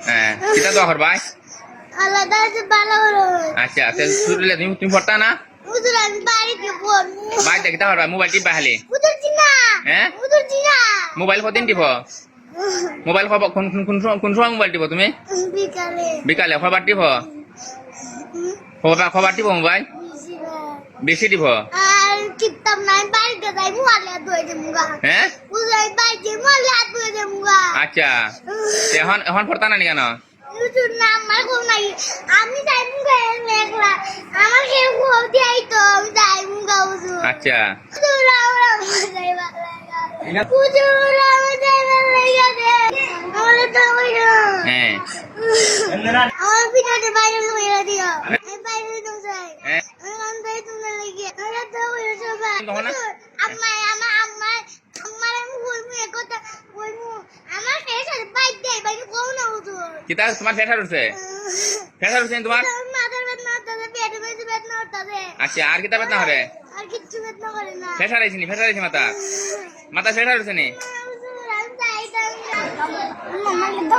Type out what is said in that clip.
হ্যাঁ কিতা দোয়া করবাই আলাদা আছে ভালো হলো আচ্ছা তুমি তুমি পড়তা না হুজুর আমি বাড়িতে পড়বো বাড়িতে কিতা করবা মোবাইল টিপবা খালি বুঝছি না হ্যাঁ বুঝছি না মোবাইল কদিন টিপ মোবাইল কোন সময় মোবাইল টিপ তুমি বিকালে বিকালে খবর টিপ খবর টিপ মোবাইল বেশি টিপ আর কিতাব নাই বাড়িতে যাই মোবাইলে ধুয়ে দেবুগা হ্যাঁ বুঝাই বাড়িতে মোবাইলে ধুয়ে দেবুগা আচ্ছা এখন এখন পড়তা না কেন হুজুর না আমার কোন নাই আমি যাই মুগা একলা আমার কেউ কোন দিই তো আমি যাই মুগা হুজুর আচ্ছা হুজুর আমরা যাই বাংলা হুজুর আমরা যাই বাংলা আমরা তো হইলো হ্যাঁ আমার পিঠাতে বাইরে লইয়া দিও এই বাইরে তো যাই হ্যাঁ আমি যাই তুমি লাগি আমরা তো হইলো সবাই তখন আম্মা আমার আমি কইমু একতা কইমু আমার ফেসার বাইক দেই বাইরে কোন না হুজুর কিতা তোমার ফেসার উঠছে ফেসার উঠছে তোমার মাথার বেদনা হতাছে পেটের বেদনা হতাছে আচ্ছা আর কিতা বেদনা হবে আর কিচ্ছু বেদনা করে না ফেসার আইছি নি ফেসার আইছি মাথা মাথা ফেসার উঠছে নি মামা তো